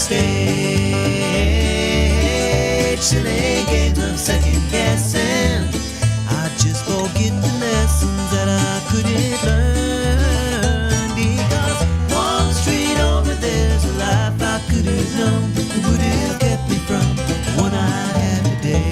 stage. Silly games of second guessing. I just forget the lessons that I couldn't learn. Because one street over there's a life I could have known that would have kept me from the one I have today.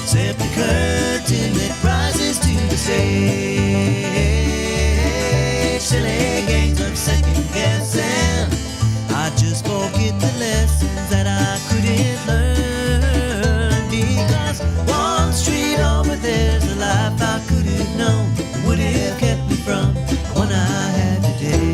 Except the curtain that rises to the stage. Silly games of second guessing. I just forget the lessons that I couldn't learn. Because one street over there's a life I could have known that would have kept me from the one I had today.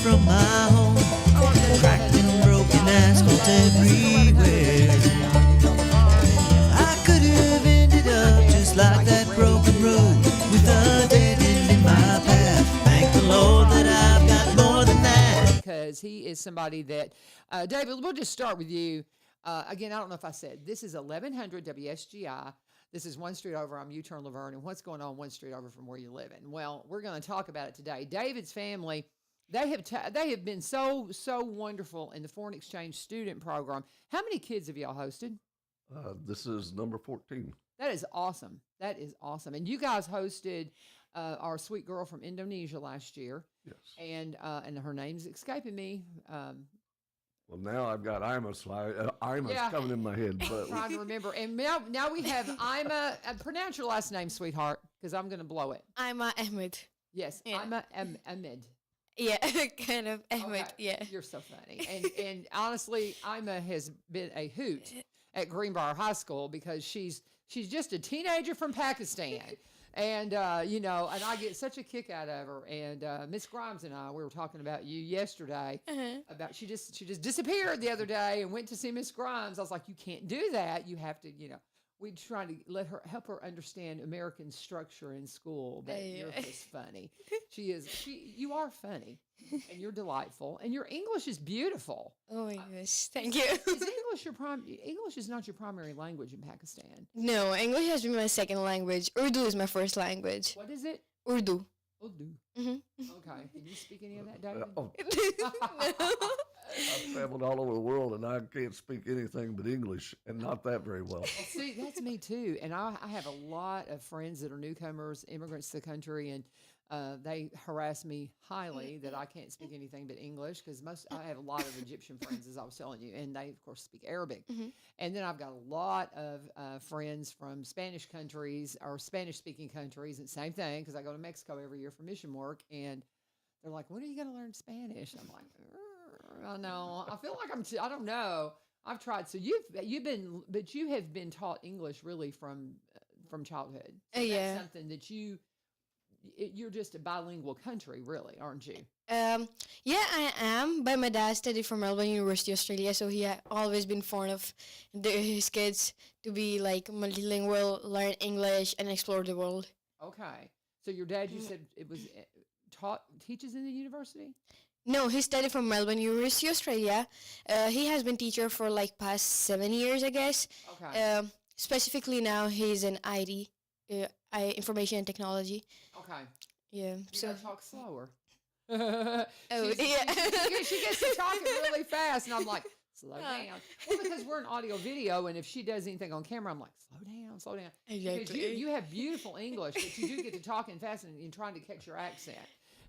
From my home, cracked and broken asphalt everywhere. I could have ended up just like that broken road, with a dead end in my path. Thank the Lord that I've got more than that. Because he is somebody that, David, we'll just start with you. Again, I don't know if I said, this is 1100 WSGI. This is one street over. I'm U-turn LaVern, and what's going on one street over from where you live in? Well, we're going to talk about it today. David's family, they have been so wonderful in the foreign exchange student program. How many kids have y'all hosted? This is number 14. That is awesome. That is awesome. And you guys hosted our sweet girl from Indonesia last year. Yes. And her name's escaping me. Well, now I've got Ima's coming in my head. But I'm trying to remember. And now we have Aima. Pronounce your last name, sweetheart, because I'm going to blow it. Aima Ahmad. Yes, yeah. Aima Ahmad. Yeah, kind of Ahmed. Okay. Yeah, you're so funny. And honestly, Aima has been a hoot at Greenbrier High School because she's just a teenager from Pakistan, and and I get such a kick out of her. And Miss Grimes and I, we were talking about you yesterday about she just disappeared the other day and went to see Miss Grimes. I was like, you can't do that. You have to, we try to help her understand American structure in school, but you're just funny. You are funny, and you're delightful, and your English is beautiful. Oh my gosh, thank you. Is English is not your primary language in Pakistan? No, English has been my second language. Urdu is my first language. What is it? Urdu. Urdu. Mm-hmm. Okay. Can you speak any of that, David? I've traveled all over the world, and I can't speak anything but English, and not that very well. See, that's me too. And I have a lot of friends that are newcomers, immigrants to the country, and they harass me highly that I can't speak anything but English because I have a lot of Egyptian friends, as I was telling you, and they, of course, speak Arabic. Mm-hmm. And then I've got a lot of friends from Spanish countries or Spanish-speaking countries, and same thing because I go to Mexico every year for mission work, and they're like, when are you going to learn Spanish? I'm like, I know. I feel like I don't know. I've tried. So you have been taught English really from childhood. So that's something that you're just a bilingual country, really, aren't you? Yeah, I am. But my dad studied from Melbourne University, Australia, so he had always been fond of his kids to be like multilingual, learn English, and explore the world. Okay. So your dad, you said it was teaches in the university? No, he studied from Melbourne University, Australia. He has been teacher for like past 7 years, I guess. Okay. Specifically now, he's in IT, information and technology. Okay. Yeah. You so gotta talk slower. yeah. She gets to talking really fast, and I'm like, slow down. Well, because we're in audio video, and if she does anything on camera, I'm like, slow down. Exactly. Because you have beautiful English, but you do get to talking fast and trying to catch your accent.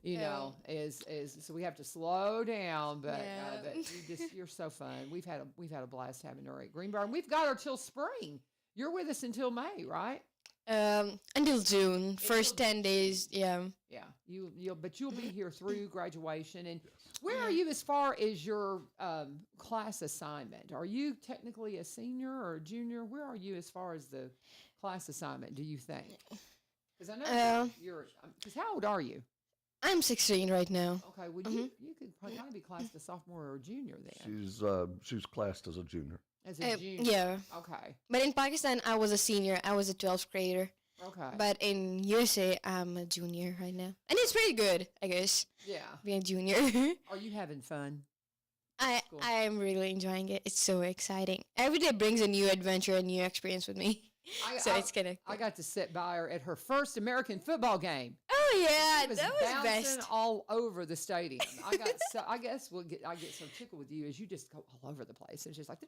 you know, is so we have to slow down. But Yeah. but you're so fun. We've had a blast having her at Greenbrier, and we've got her till spring. You're with us until May, right? Until June, first 10 days. Yeah. Yeah, you'll be here through graduation. And where are you as far as your class assignment? Are you technically a senior or a junior? Where are you as far as the class assignment, do you think? Because I know you're. Because how old are you? I'm 16 right now. Okay, well you could probably be classed a sophomore or a junior then. She's classed as a junior. As a junior. Yeah. Okay. But in Pakistan, I was a senior. I was a 12th grader. Okay. But in USA, I'm a junior right now. And it's pretty good, I guess, yeah. being a junior. Are you having fun? Cool. I am really enjoying it. It's so exciting. Every day brings a new adventure, a new experience with me. It's kind of. I got to sit by her at her first American football game. Oh yeah, She was that was bouncing best. all over the stadium. I guess I get so tickled with you as you just go all over the place. It's just like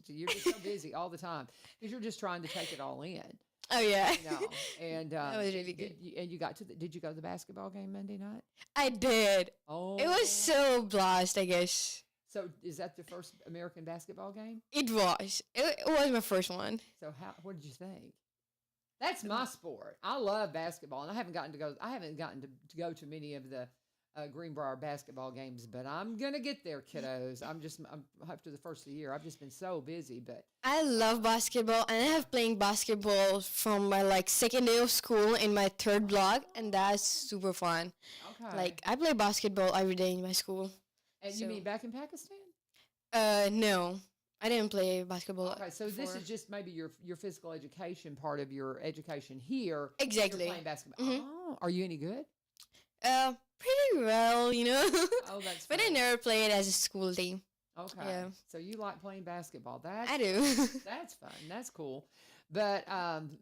you're just so busy all the time because you're just trying to take it all in. Oh yeah, You know, and that was really good. And you got to did you go to the basketball game Monday night? I did. Oh, It was so blast, I guess. So is that the first American basketball game? It was. It was my first one. So what did you think? That's my sport. I love basketball, and I haven't gotten to go to many of the Greenbrier basketball games, but I'm gonna get there, kiddos. I'm after the first of the year. I've just been so busy, but I love basketball, and I have playing basketball from my second day of school in my third block, and that's super fun. okay. I play basketball every day in my school. And you mean back in Pakistan? No, I didn't play basketball. Okay, so this before. is just maybe your physical education part of your education here. Exactly. You're playing basketball. Mhm. Oh, are you any good? Pretty well, you know. Oh, that's. But I fun. never played as a school team. Okay. Yeah. So you like playing basketball? That's I do. That's fun. That's cool. But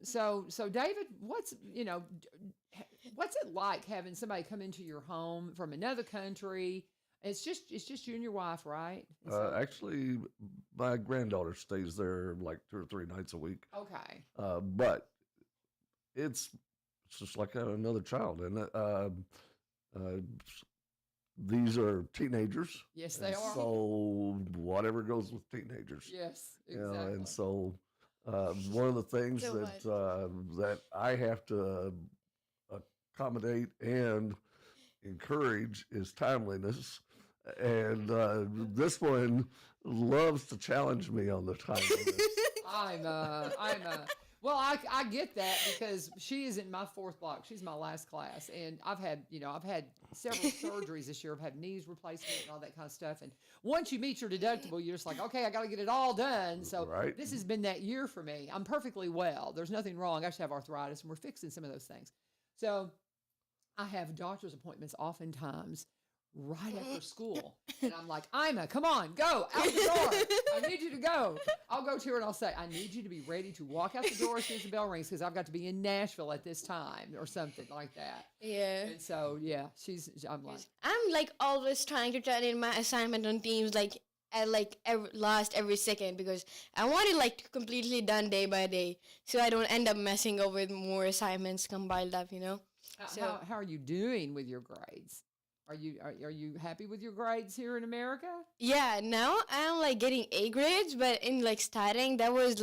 so David, what's it like having somebody come into your home from another country? It's just you and your wife, right? And so- Actually, my granddaughter stays there like 2 or 3 nights a week. okay. But it's just like another child, and these are teenagers. Yes, they and are. So whatever goes with teenagers, Yes, you know, exactly. and so one of the things So that I have to accommodate and encourage is timeliness. And this one loves to challenge me on the timeliness. Well, I get that because she is in my 4th block. She's my last class, and I've had several surgeries this year. I've had knees replacement and all that kind of stuff. And once you meet your deductible, you're just like, okay, I got to get it all done. So Right. this has been that year for me. I'm perfectly well. There's nothing wrong. I just have arthritis, and we're fixing some of those things. So I have doctor's appointments oftentimes right after school. And I'm like, Ima, come on, go out the door. I need you to go. I'll go to her and I'll say, I need you to be ready to walk out the door as soon as the bell rings because I've got to be in Nashville at this time or something like that. Yeah. And so, yeah, I'm like, I'm always trying to turn in my assignment on Teams at every second because I want it to completely done day by day so I don't end up messing up with more assignments compiled up, you know. So- how are you doing with your grades? Are you happy with your grades here in America? Yeah, now I'm getting A grades, but in studying that was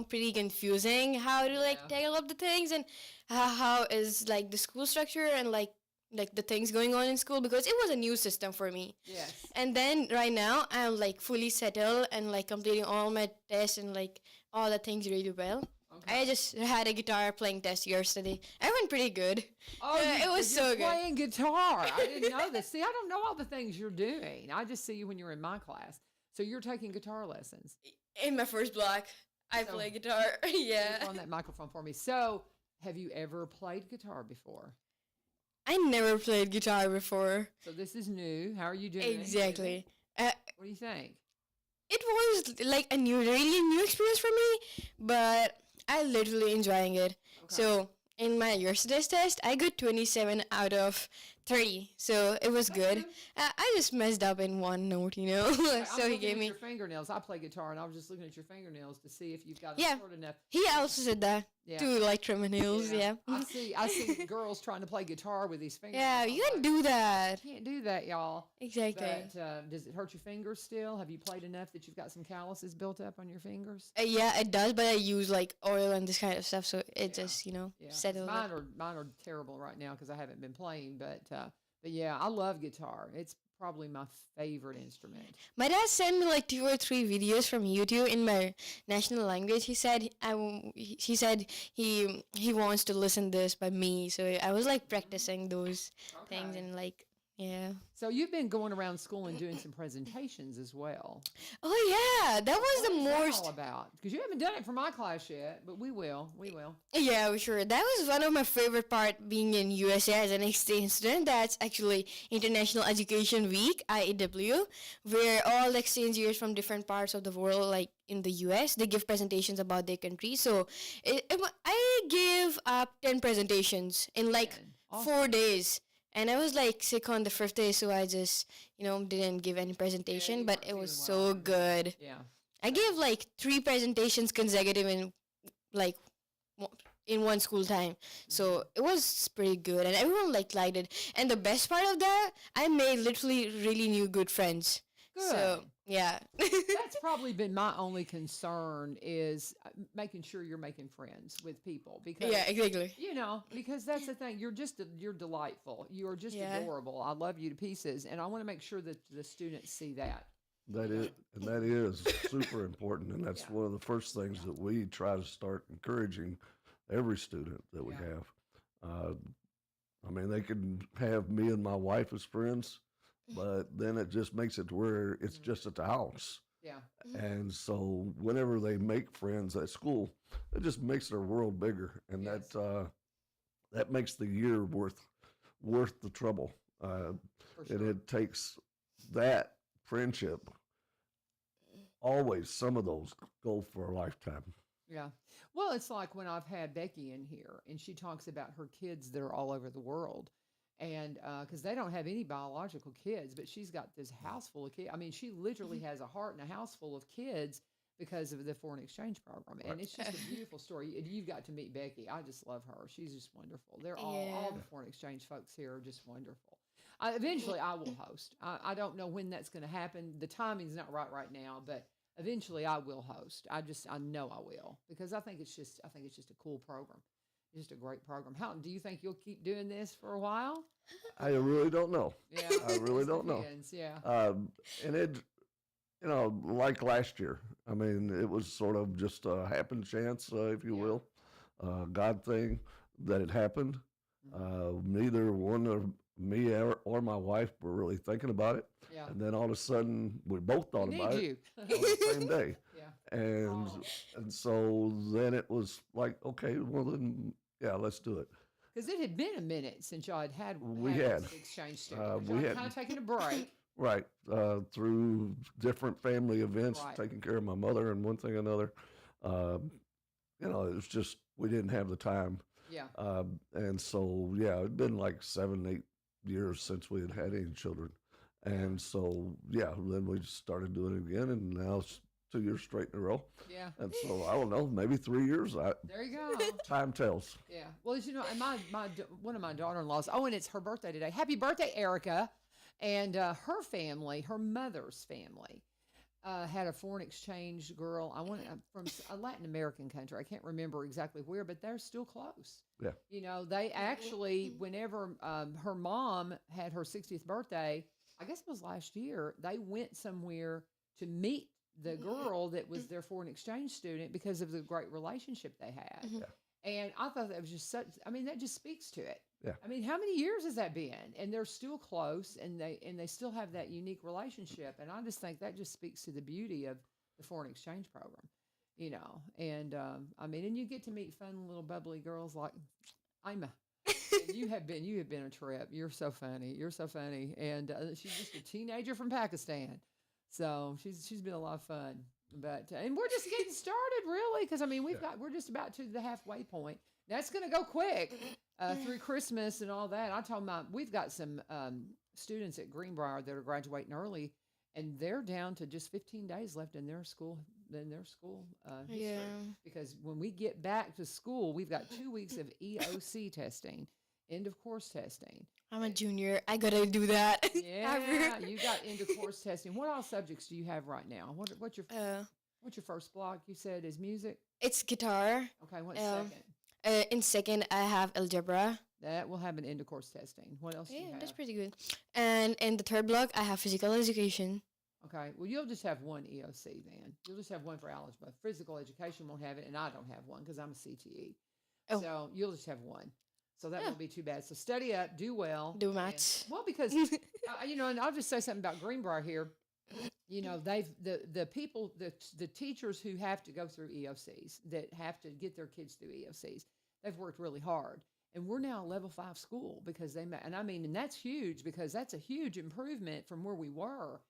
pretty confusing how to Yeah. tackle up the things and how is the school structure and the things going on in school because it was a new system for me. Yes. And then right now I'm fully settled and completing all my tests and all the things really well. Okay. I just had a guitar playing test yesterday. I went pretty good. Oh, it was you're so good. playing guitar. I didn't know this. See, I don't know all the things you're doing. I just see you when you're in my class. So you're taking guitar lessons. In my first block, I play guitar. Yeah. Get on that microphone for me. So, have you ever played guitar before? I never played guitar before. So this is new. How are you doing? Exactly. What do you think? It was really new experience for me, but I literally enjoying it. Okay. So in my yesterday's test, I got 27 out of 3, so it was good. good. I just messed up in one note, you know. I So was he looking gave at me. your fingernails. I play guitar, and I was just looking at your fingernails to see if you've got Yeah. them short enough. He also said that Yeah. to like trim my nails. Yeah. I see girls trying to play guitar with these fingernails. Yeah, I'm you can like, do that. can't do that, y'all. Exactly. But does it hurt your fingers still? Have you played enough that you've got some calluses built up on your fingers? Yeah, it does, but I use like oil and this kind of stuff, so it Yeah. just, Yeah, 'cause settles up. mine are terrible right now because I haven't been playing. But yeah, I love guitar. It's probably my favorite instrument. My dad sent me like 2 or 3 videos from YouTube in my national language. He said he wants to listen this by me, so I was like practicing those things Okay. and like yeah. So you've been going around school and doing some presentations as well. Oh yeah, that was What the is that most. all about? Because you haven't done it for my class yet, but we will. We will. Yeah, sure. That was one of my favorite part being in USA as an exchange student. That's actually International Education Week, IEW, where all the exchange years from different parts of the world, like in the US, they give presentations about their country. So I gave up 10 presentations in like Man, 4 days. And I was like sick on the 5th day, so I just, didn't give any presentation, you but weren't it was feeling so well. good. Yeah. I gave like 3 presentations consecutive in like in one school time, so it was pretty good, and everyone like liked it. And the best part of that, I made literally really new good friends. Good. So yeah, That's probably been my only concern is making sure you're making friends with people because yeah, exactly. because that's the thing. You're delightful. You are just Yeah. adorable. I love you to pieces, and I want to make sure that the students see that. That is super important, and that's Yeah. one of the first things that we try to start encouraging every student that we Yeah. have. Uh, I mean, they can have me and my wife as friends, but then it just makes it to where it's just at the house. Yeah. And so whenever they make friends at school, it just makes their world bigger, and Yes. that makes the year worth the trouble. For And sure. it takes that friendship. Always, some of those go for a lifetime. Yeah. Well, it's like when I've had Becky in here and she talks about her kids that are all over the world. And because they don't have any biological kids, but she's got this house full of kids. I mean, she literally has a heart and a house full of kids because of the foreign exchange program. And it's just a beautiful story. And you've got to meet Becky. I just love her. She's just wonderful. They're all Yeah. the foreign exchange folks here are just wonderful. Eventually, I will host. I don't know when that's going to happen. The timing's not right now, but eventually I will host. I know I will because I think it's just a cool program. It's just a great program. How do you think you'll keep doing this for a while? I really don't know. Yeah, I really don't know. depends, yeah. And it, like last year, I mean, it was sort of just a happen chance, if you Yeah. will, God thing that it happened. Neither one of me or my wife were really thinking about it. Yeah. And then all of a sudden, we both thought We about need it you. on the same day. Yeah. And Oh. and so then it was like, okay, well then, yeah, let's do it. Because it had been a minute since y'all had We had had. this exchange student. We Y'all had. kind of taking a break. Right, through different family events, Right. taking care of my mother and one thing or another. It was just we didn't have the time, Yeah. and so yeah, it'd been like 7, 8 years since we had any children, and so yeah, then we just started doing it again, and now it's 2 years straight in a row, Yeah. and so I don't know, maybe 3 years. There you go. Time tells. Yeah. Well, as you know, and one of my daughter-in-laws. Oh, and it's her birthday today. Happy birthday, Erica! And her family, her mother's family, had a foreign exchange girl. From a Latin American country. I can't remember exactly where, but they're still close. Yeah. They actually, whenever her mom had her 60th birthday, I guess it was last year, they went somewhere to meet the girl that was their foreign exchange student because of the great relationship they had. Mhm. And I thought that was just that just speaks to it. Yeah. I mean, how many years has that been? And they're still close and they still have that unique relationship. And I just think that just speaks to the beauty of the foreign exchange program, and and you get to meet fun little bubbly girls like Aima. And you have been a trip. You're so funny. And she's just a teenager from Pakistan. So she's been a lot of fun. But and we're just getting started, really, because we're just about to the halfway point. That's going to go quick. through Christmas and all that. I told we've got some students at Greenbrier that are graduating early, and they're down to just 15 days left in their school. History. Yeah. Because when we get back to school, we've got 2 weeks of EOC testing, end of course testing. I'm a junior. I gotta do that. Yeah, you got end of course testing. What all subjects do you have right now? What's your first block? You said is music. It's guitar. Okay, what's Um, second? In second, I have algebra. That will have an end of course testing. What else do you Yeah, have? that's pretty good. And in the third block, I have physical education. Okay, well, you'll just have one EOC then. You'll just have one for algebra. Physical education won't have it, and I don't have one because I'm a CTE. Oh. So you'll just have one. So that Yeah. won't be too bad. So study up, do well. Do and- maths. well, because and I'll just say something about Greenbrier here. They've the teachers who have to go through EOCs, that have to get their kids through EOCs, they've worked really hard. And we're now a level 5 school because and that's huge, because that's a huge improvement from where we were.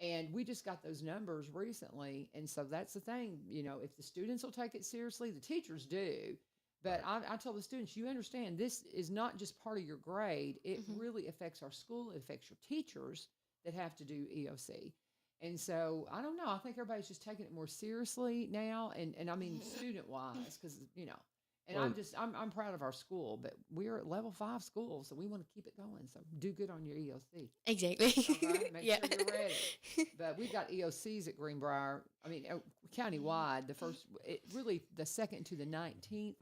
And we just got those numbers recently. And so that's the thing, if the students will take it seriously, the teachers do. But I tell the students, you understand, this is not just part of your grade. It really affects our school. It affects your teachers that have to do EOC. And so I don't know. I think everybody's just taking it more seriously now. And I mean, student wise, because, and I'm proud of our school, but we're at level 5 school. So we want to keep it going. So do good on your EOC. Exactly. All right? Make Yeah. sure you're ready. But we've got EOCs at Greenbrier. I mean, countywide. The 2nd to the 19th.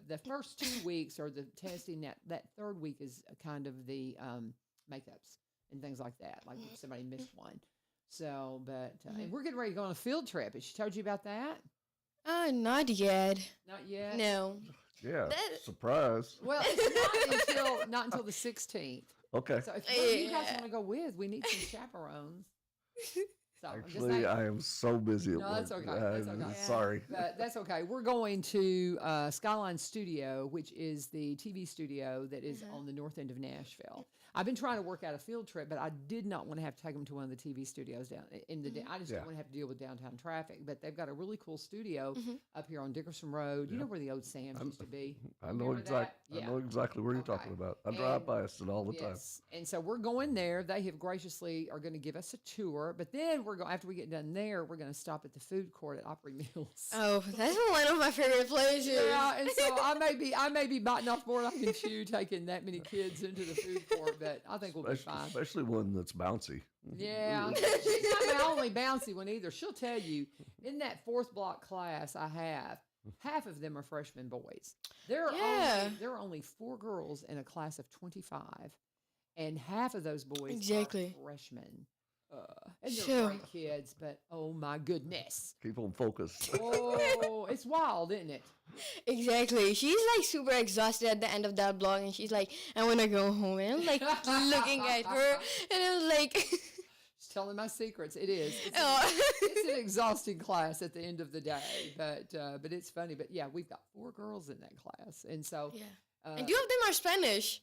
The first 2 weeks are the testing. That third week is kind of the makeups and things like that. Like if somebody missed one. So, but and we're getting ready to go on a field trip. Has she told you about that? Not yet. Not yet. No. Yeah, That- surprise. Well, it's not until the 16th. Okay. So if one of you guys Yeah. want to go with, we need some chaperones. So I'm just Actually, saying. I am so busy at No, work. that's okay. That's I'm okay. sorry. But that's okay. We're going to Skyline Studio, which is the TV studio that is on the north end of Nashville. I've been trying to work out a field trip, but I did not want to have to take them to one of the TV studios down in the. I just don't want to have to deal with downtown traffic. But they've got a really cool studio up here on Dickerson Road. You know where the old Sam's used to be. I know Remember that? I know exactly where you're talking about. I drive past it all the time. Yes. And so we're going there. They have graciously are going to give us a tour, but then we're going after we get done there, we're going to stop at the food court at Opry Mills. Oh, that's one of my favorite places. Yeah, and so I may be biting off more than I can chew taking that many kids into the food court, but I think we'll be fine. Especially one that's bouncy. Yeah, she's not my only bouncy one either. She'll tell you in that 4th block class I have, half of them are freshman boys. There are only 4 girls in a class of 25, and half of those boys Exactly. are freshmen. And they're Sure. great kids, but oh my goodness. Keep them focused. Oh, it's wild, isn't it? Exactly. She's like super exhausted at the end of that blog, and she's like, I want to go home. And I'm like looking at her, and I was like, Just telling my secrets. It is. oh. It's an exhausting class at the end of the day, but it's funny. But yeah, we've got 4 girls in that class, and so Yeah. And 2 of them are Spanish.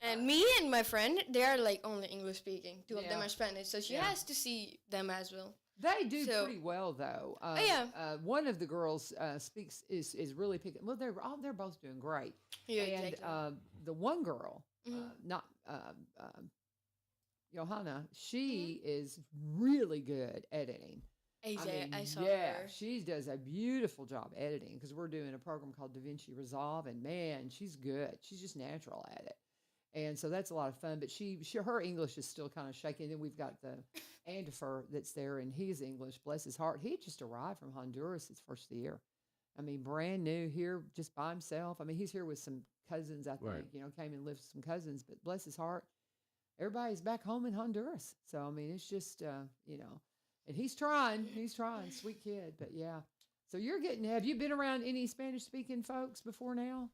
And me and my friend, they are like only English speaking. 2 of them Yeah. are Spanish, so she Yeah. has to see them as well. they do So- pretty well though. yeah. One of the girls is really picking. Well, they're both doing great. Yeah, And exactly. the one girl, Mhm. not Johanna, she is really good editing. Exactly. I saw yeah, her. she does a beautiful job editing because we're doing a program called DaVinci Resolve, and man, she's good. She's just natural at it, and so that's a lot of fun. But her English is still kind of shaky. And then we've got the Andifer that's there, and his English, bless his heart, he just arrived from Honduras his first year. I mean, brand new here, just by himself. I mean, he's here with some cousins, I think. Right. Came and lived with some cousins, but bless his heart, everybody's back home in Honduras. So I mean, it's just and he's trying, sweet kid. But yeah, so have you been around any Spanish speaking folks before now?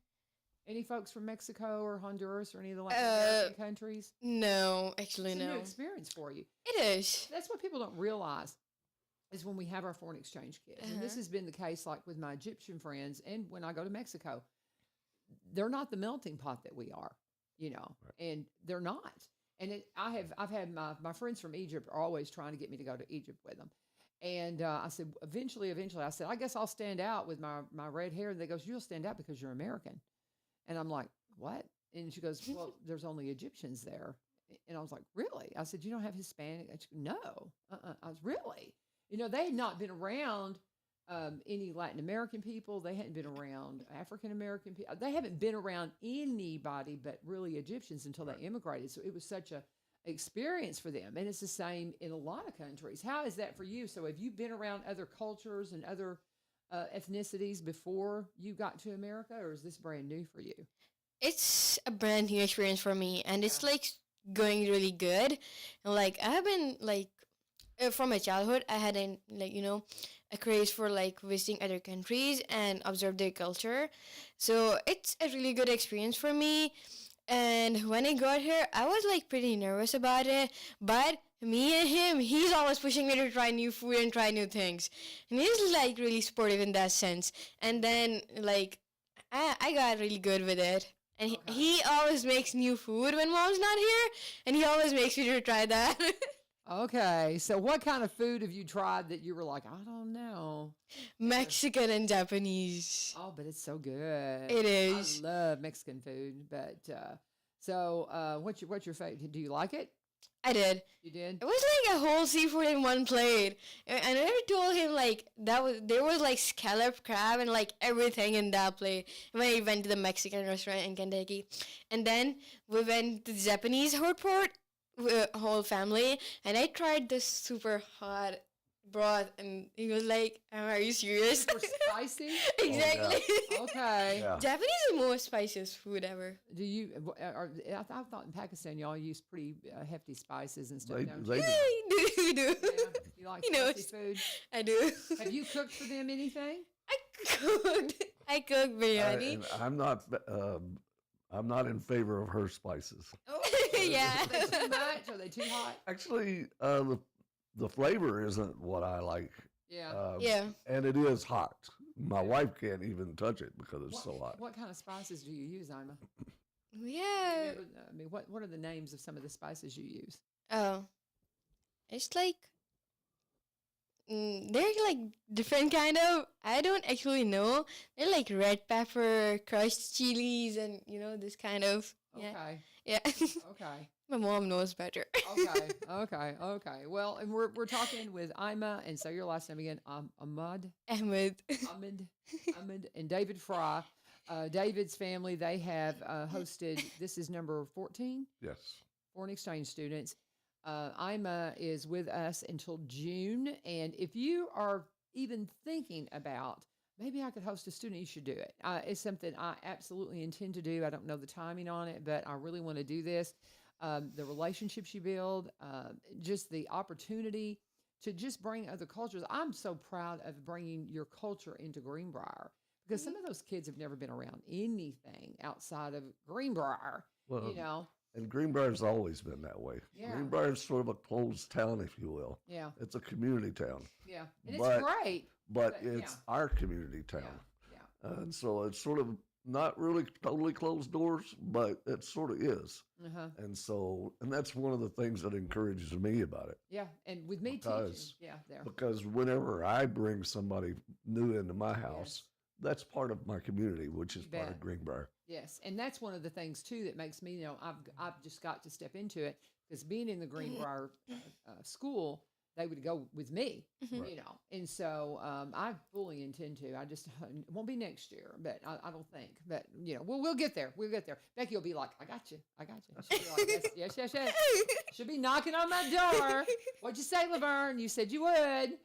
Any folks from Mexico or Honduras or any of the Latin American countries? No, actually, It's a no. new experience for you. It is. That's what people don't realize is when we have our foreign exchange kids. And this Uh-huh. has been the case like with my Egyptian friends and when I go to Mexico. They're not the melting pot that we are, and they're not. And I've had my friends from Egypt are always trying to get me to go to Egypt with them. And I said, eventually, I said, I guess I'll stand out with my red hair. And they goes, you'll stand out because you're American. And I'm like, what? And she goes, well, there's only Egyptians there. And I was like, really? I said, you don't have Hispanic? And she goes, no. I was really, they had not been around any Latin American people. They hadn't been around African American people. They haven't been around anybody but really Egyptians until they immigrated. So it was such a experience for them. And it's the same in a lot of countries. How is that for you? So have you been around other cultures and other ethnicities before you got to America, or is this brand new for you? It's a brand new experience for me, and it's like going really good. And like I have been like from my childhood, I had an a craze for like visiting other countries and observe their culture. So it's a really good experience for me. And when I got here, I was like pretty nervous about it, but me and him, he's always pushing me to try new food and try new things. And he's like really supportive in that sense. And then like I got really good with it. And he always makes new food when mom's not here, and he always makes me to try that. Okay, so what kind of food have you tried that you were like, I don't know? Mexican and Japanese. Oh, but it's so good. It is. I love Mexican food, but what's your favorite? Do you like it? I did. You did? It was like a whole seafood in one plate. And I never told him like there was like scallop, crab, and like everything in that plate. When I went to the Mexican restaurant in Kentucky, and then we went to the Japanese hot pot with a whole family, and I tried this super hot broth, and he was like, "Are you serious?" Super spicy? Exactly. Okay. Yeah. Japanese is the most spiciest food ever. Do you? I thought in Pakistan y'all use pretty hefty spices and stuff. They, don't they you? do. You do. Yeah. You like You know, spicy food? I do. Have you cooked for them anything? I cooked biryani. And I'm not in favor of her spices. Yeah. Are they too much? Are they too hot? Actually, the flavor isn't what I like. Yeah. Yeah. And it is hot. My wife can't even touch it because it's so hot. What kind of spices do you use, Ima? Yeah. I mean, what are the names of some of the spices you use? Oh. It's like they're like different kind of. I don't actually know. They're like red pepper, crushed chilies, and this kind of. Yeah. Okay. Yeah. Okay. My mom knows better. Okay. Well, and we're talking with Aima, and say your last name again, Ahmad, Ahmed. and David Frye. David's family, they have hosted. This is number 14. Yes. Foreign exchange students. Aima is with us until June, and if you are even thinking about maybe I could host a student, you should do it. It's something I absolutely intend to do. I don't know the timing on it, but I really want to do this. The relationships you build, just the opportunity to just bring other cultures. I'm so proud of bringing your culture into Greenbrier because some of those kids have never been around anything outside of Greenbrier, Well, And Greenbrier's always been that way. Yeah. Greenbrier's sort of a closed town, if you will. Yeah. It's a community town. Yeah. And But- it's great. But But, it's yeah. our community town. Yeah. And so it's sort of not really totally closed doors, but it sort of is. Uh-huh. And that's one of the things that encourages me about it. Yeah. And with me Because- teaching. Yeah. There. Because whenever I bring somebody new into my house, that's part of my community, which is You part bet. of Greenbrier. Yes, and that's one of the things too that makes me, I've just got to step into it because being in the Greenbrier school, they would go with me, and so I fully intend to. I just it won't be next year, but I don't think. But we'll get there. We'll get there. Becky will be like, "I got you. She'll be like, yes. She'll be knocking on my door. What'd you say, LaVern? You said you would.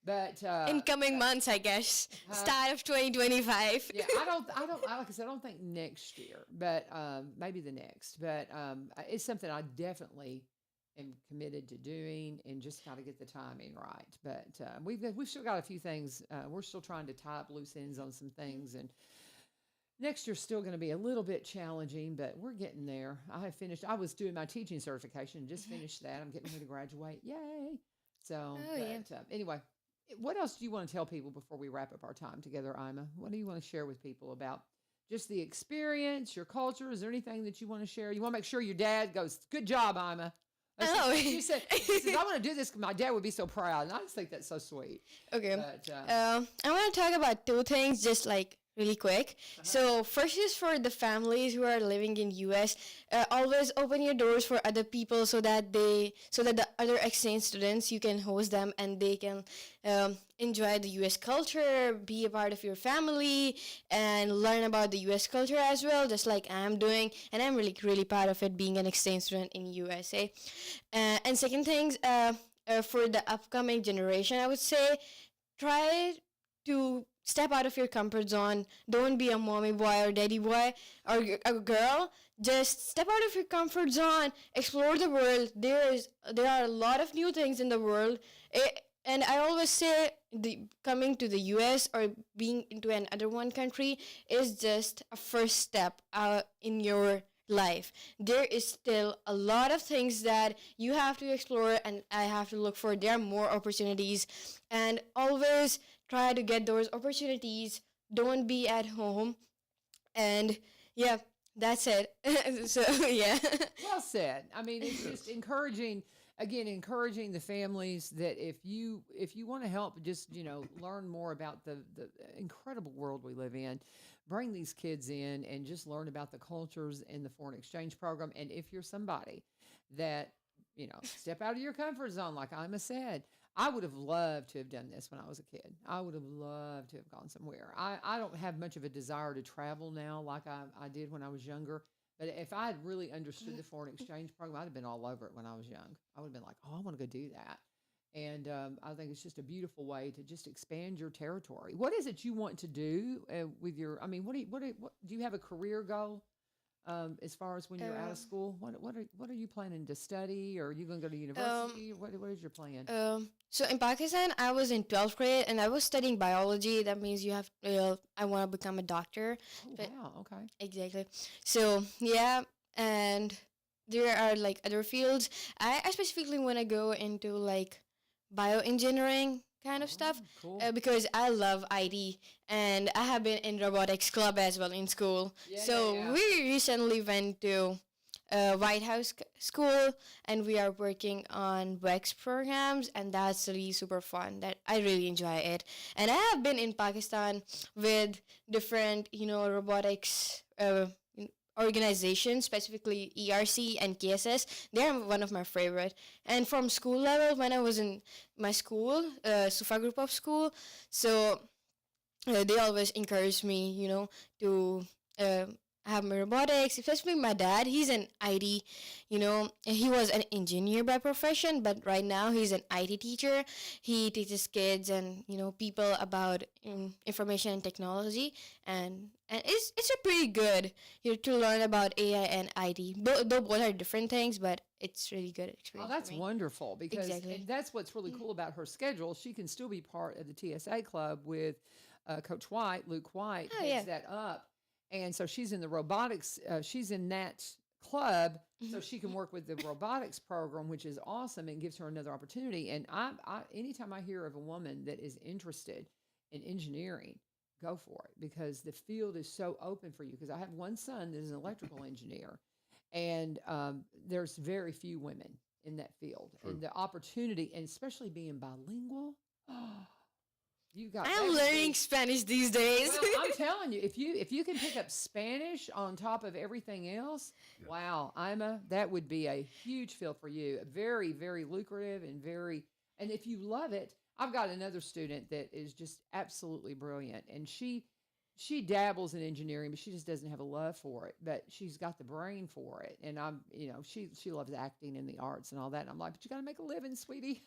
But In coming months, I guess. Huh? Start of 2025. Yeah, I don't, like I said, I don't think next year, but maybe the next. But it's something I definitely am committed to doing, and just got to get the timing right. But we've still got a few things. We're still trying to tie up loose ends on some things, and next year's still going to be a little bit challenging, but we're getting there. I was doing my teaching certification, just finished that. I'm getting ready to graduate. Yay! So, anyway. What else do you want to tell people before we wrap up our time together, Aima? What do you want to share with people about just the experience, your culture? Is there anything that you want to share? You want to make sure your dad goes, "Good job, Aima." She said, "I want to do this because my dad would be so proud." And I just think that's so sweet. Okay. But, I want to talk about two things, just like really quick. So first is for the families who are living in US. Always open your doors for other people so that the other exchange students, you can host them and they can enjoy the US culture, be a part of your family, and learn about the US culture as well, just like I'm doing. And I'm really really proud of it, being an exchange student in USA. And second things, for the upcoming generation, I would say try to step out of your comfort zone. Don't be a mommy boy or daddy boy or a girl. Just step out of your comfort zone. Explore the world. There are a lot of new things in the world. And I always say coming to the US or being into another one country is just a first step in your life. There is still a lot of things that you have to explore and I have to look for. There are more opportunities, and always try to get those opportunities. Don't be at home. And yeah, that's it. So yeah. Well said. I mean, it's just encouraging the families that if you want to help, just learn more about the incredible world we live in, bring these kids in and just learn about the cultures in the foreign exchange program. And if you're somebody that step out of your comfort zone, like Ima said, I would have loved to have done this when I was a kid. I would have loved to have gone somewhere. I don't have much of a desire to travel now like I did when I was younger. But if I had really understood the foreign exchange program, I'd have been all over it when I was young. I would have been like, oh, I want to go do that. And I think it's just a beautiful way to just expand your territory. What is it you want to do with your? I mean, what do you have a career goal as far as when you're out of school? What are you planning to study, or are you going to go to university? What is your plan? So in Pakistan, I was in 12th grade and I was studying biology. That means I want to become a doctor. Oh, wow. Okay. Exactly. So yeah, and there are like other fields. I specifically want to go into like bioengineering kind of stuff, Cool. because I love IT and I have been in robotics club as well in school. So we recently went to White House school and we are working on WEX programs, and that's really super fun. That I really enjoy it. And I have been in Pakistan with different robotics organizations, specifically ERC and KSS. They're one of my favorite. And from school level, when I was in my school, Sufa group of school, so they always encouraged me, to have my robotics, especially my dad. He's an IT, he was an engineer by profession, but right now he's an IT teacher. He teaches kids and, people about information and technology. And it's a pretty good, to learn about AI and IT. Though both are different things, but it's really good experience. Oh, that's wonderful, because Exactly. that's what's really cool about her schedule. She can still be part of the TSA club with Coach White, Luke White, heads that up. And so she's in the robotics, she's in that club, so she can work with the robotics program, which is awesome, and gives her another opportunity. And I anytime I hear of a woman that is interested in engineering, go for it, because the field is so open for you. Because I have one son that is an electrical engineer, and there's very few women in that field. True. And the opportunity, and especially being bilingual, I'm learning Spanish these days. Well, I'm telling you, if you can pick up Spanish on top of everything else, wow, Ima, that would be a huge field for you. Very, very lucrative and if you love it, I've got another student that is just absolutely brilliant, and she dabbles in engineering, but she just doesn't have a love for it. But she's got the brain for it, and she loves acting and the arts and all that. And I'm like, but you got to make a living, sweetie,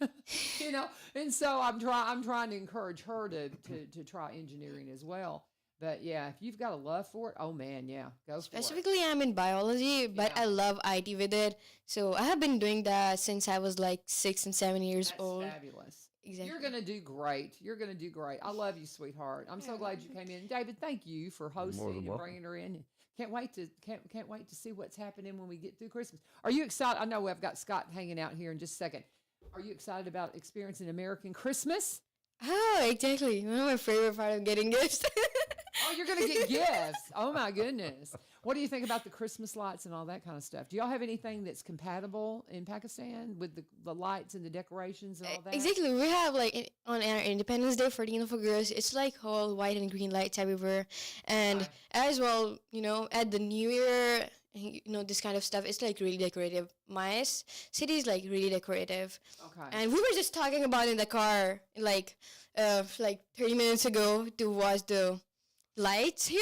And so I'm trying to encourage her to try engineering as well. But yeah, if you've got a love for it, oh man, yeah, go for it. Specifically, I'm in biology, but I love IT with it. So I have been doing that since I was like 6 and 7 years old. That's fabulous. Exactly. You're gonna do great. You're gonna do great. I love you, sweetheart. I'm so glad you came in, David. Thank you for hosting and welcome. bringing her in. Can't wait to see what's happening when we get through Christmas. Are you excited? I know I've got Scott hanging out here in just a second. Are you excited about experiencing American Christmas? Oh, exactly. One of my favorite part of getting gifts. Oh, you're gonna get gifts. Oh my goodness. What do you think about the Christmas lights and all that kind of stuff? Do y'all have anything that's compatible in Pakistan with the lights and the decorations and all that? Exactly. We have like on our Independence Day for the Uniform Girls, it's like whole white and green lights everywhere, and Okay. as well, at the New Year, this kind of stuff. It's like really decorative. My city is like really decorative, Okay. and we were just talking about in the car like 30 minutes ago to watch the lights here.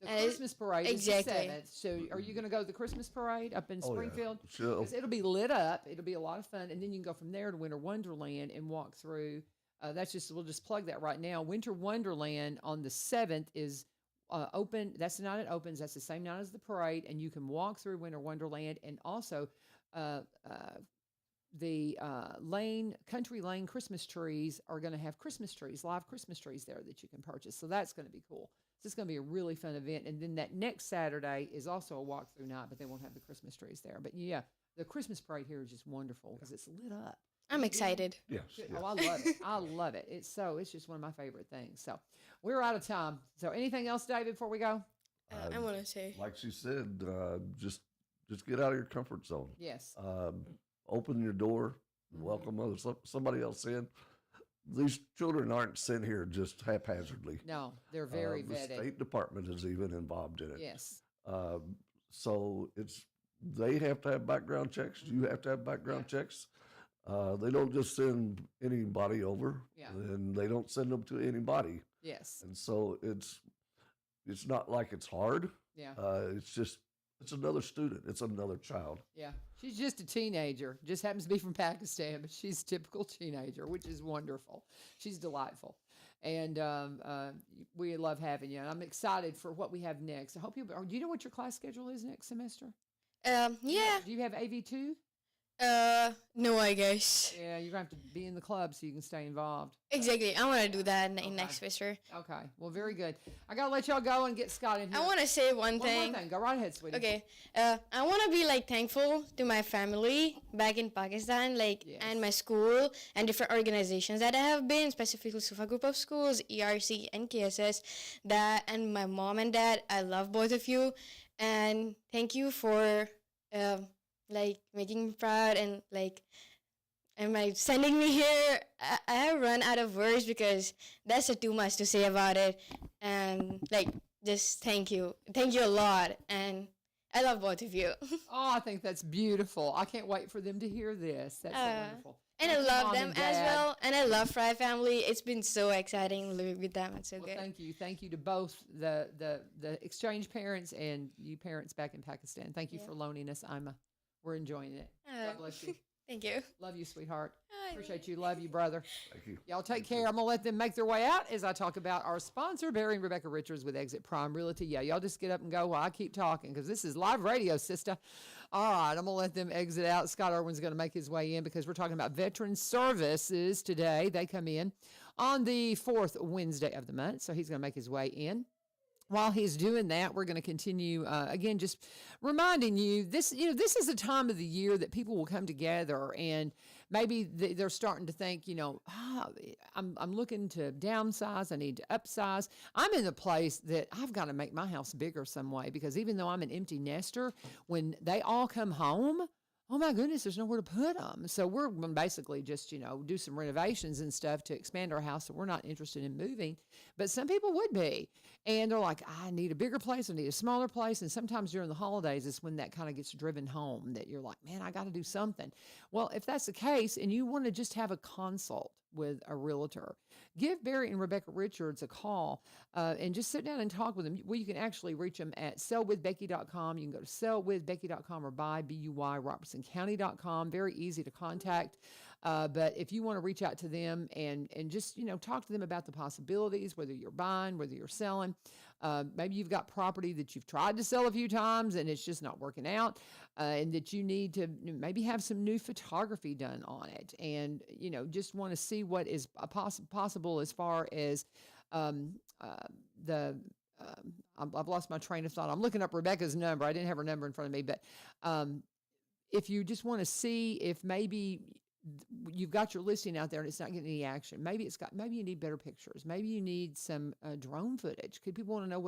The And Christmas parade exactly. is the 7th. So are you going to go to the Christmas parade up in Oh, yeah. Springfield? Sure. 'Cause it'll be lit up. It'll be a lot of fun. And then you can go from there to Winter Wonderland and walk through. We'll just plug that right now. Winter Wonderland on the 7th is open. That's the night it opens. That's the same night as the parade. And you can walk through Winter Wonderland. And also, the Country Lane Christmas trees are going to have Christmas trees, live Christmas trees there that you can purchase. So that's going to be cool. So it's going to be a really fun event. And then that next Saturday is also a walkthrough night, but they won't have the Christmas trees there. But yeah, the Christmas parade here is just wonderful because it's lit up. I'm excited. Yes. Good. yes. Oh, I love it. I love it. It's just one of my favorite things. So we're out of time. So anything else, David, before we go? I want to say. Like she said, just get out of your comfort zone. Yes. Open your door, welcome somebody else in. These children aren't sent here just haphazardly. No, they're very The vetted. State Department is even involved in it. Yes. So they have to have background checks. You have to have background checks. They don't just send anybody over, Yeah. and they don't send them to anybody. Yes. And so it's not like it's hard. Yeah. It's another student. It's another child. Yeah, she's just a teenager. Just happens to be from Pakistan, but she's a typical teenager, which is wonderful. She's delightful, and we love having you. And I'm excited for what we have next. I hope you. Do you know what your class schedule is next semester? Yeah. Do you have AV2? No, I guess. Yeah, you're gonna have to be in the club so you can stay involved. Exactly. I want to do that in next semester. Okay. Well, very good. I gotta let y'all go and get Scott in here. I want to say one One thing. more thing. Go right ahead, sweetie. Okay. I want to be like thankful to my family back in Pakistan, Yes. and my school and different organizations that I have been, specifically Sufa Group of Schools, ERC, and KSS. And my mom and dad. I love both of you, and thank you for making me proud and sending me here. I have run out of words because that's too much to say about it, and just thank you a lot, and I love both of you. Oh, I think that's beautiful. I can't wait for them to hear this. That's so wonderful. And Thank I you, love Mom them and as Dad. well, and I love Frye family. It's been so exciting living with them. It's so Well, good. thank you to both the exchange parents and you parents back in Pakistan. Thank you Yeah. for loaning us, Ima. We're enjoying it. God bless you. Thank you. Love you, sweetheart. Hi. Appreciate you. Love you, brother. Thank you. Y'all take care. I'm gonna let them make their way out as I talk about our sponsor, Barry and Rebecca Richards with Exit Prime Realty. Yeah, y'all just get up and go while I keep talking because this is live radio, sister. All right, I'm gonna let them exit out. Scott Erwin's gonna make his way in because we're talking about veteran services today. They come in on the 4th Wednesday of the month, so he's gonna make his way in. While he's doing that, we're going to continue again, just reminding you this. This is a time of the year that people will come together, and maybe they're starting to think, I'm looking to downsize. I need to upsize. I'm in the place that I've got to make my house bigger some way because even though I'm an empty nester, when they all come home, oh my goodness, there's nowhere to put them. So we're going to basically just, do some renovations and stuff to expand our house. So we're not interested in moving, but some people would be. And they're like, I need a bigger place. I need a smaller place. And sometimes during the holidays is when that kind of gets driven home that you're like, man, I got to do something. Well, if that's the case and you want to just have a consult with a realtor, give Barry and Rebecca Richards a call and just sit down and talk with them. Well, you can actually reach them at sellwithbecky.com. You can go to sellwithbecky.com or buy.robertsoncounty.com. Very easy to contact. But if you want to reach out to them and just, talk to them about the possibilities, whether you're buying, whether you're selling, maybe you've got property that you've tried to sell a few times and it's just not working out, and that you need to maybe have some new photography done on it, and, just want to see what is possible as far as I've lost my train of thought. I'm looking up Rebecca's number. I didn't have her number in front of me, but if you just want to see if maybe you've got your listing out there and it's not getting any action, maybe you need better pictures. Maybe you need some drone footage. Could people want to know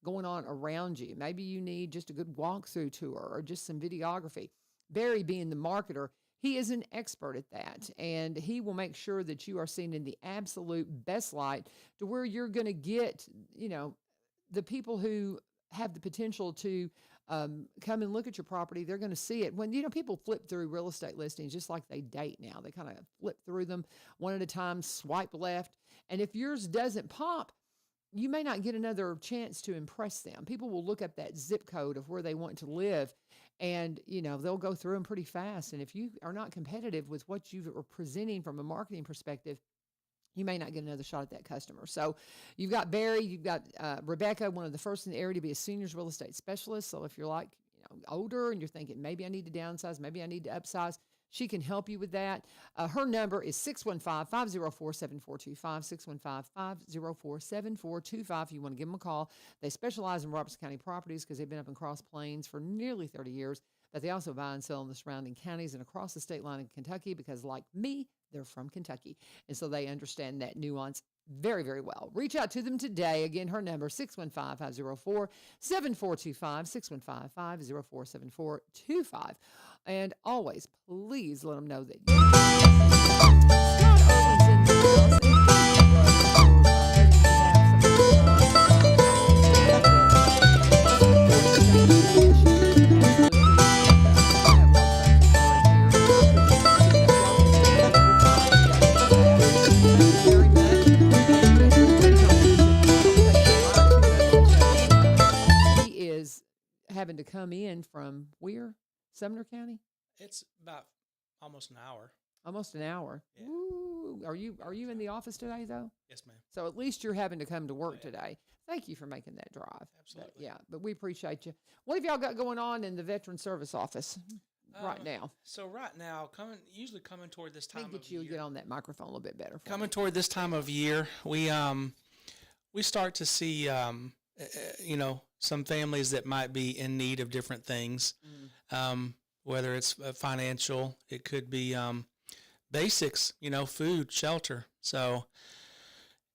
going on around you. Maybe you need just a good walkthrough tour or just some videography. Barry, being the marketer, he is an expert at that, and he will make sure that you are seen in the absolute best light to where you're going to get, the people who have the potential to come and look at your property. They're going to see it. When, people flip through real estate listings just like they date now. They kind of flip through them one at a time, swipe left. And if yours doesn't pop, you may not get another chance to impress them. People will look up that zip code of where they want to live, and, they'll go through them pretty fast. And if you are not competitive with what you are presenting from a marketing perspective, you may not get another shot at that customer. So you've got Barry, you've got Rebecca, one of the first in the area to be a seniors real estate specialist. So if you're like, older and you're thinking, maybe I need to downsize, maybe I need to upsize, she can help you with that. Her number is 615-504-7425, 615-504-7425 if you want to give them a call. They specialize in Robertson County properties because they've been up in Cross Plains for nearly 30 years, but they also buy and sell in the surrounding counties and across the state line in Kentucky because, like me, they're from Kentucky. And so they understand that nuance very, very well. Reach out to them today. Again, her number, 615-504-7425, 615-504-7425. And always, please let them know that Scott Erwin's in the having to come in from where? Sumner County? It's about almost an hour. Almost an hour. Yeah. Ooh. Are you in the office today though? Yes, ma'am. So at least you're having to come to work today. Thank you for making that drive. Absolutely. But we appreciate you. What have y'all got going on in the Veteran Service Office right now? So right now, usually coming toward this time Let me of get you year. get on that microphone a little bit better. Coming toward this time of year, we start to see some families that might be in need of different things. Whether it's financial, it could be basics, food, shelter. So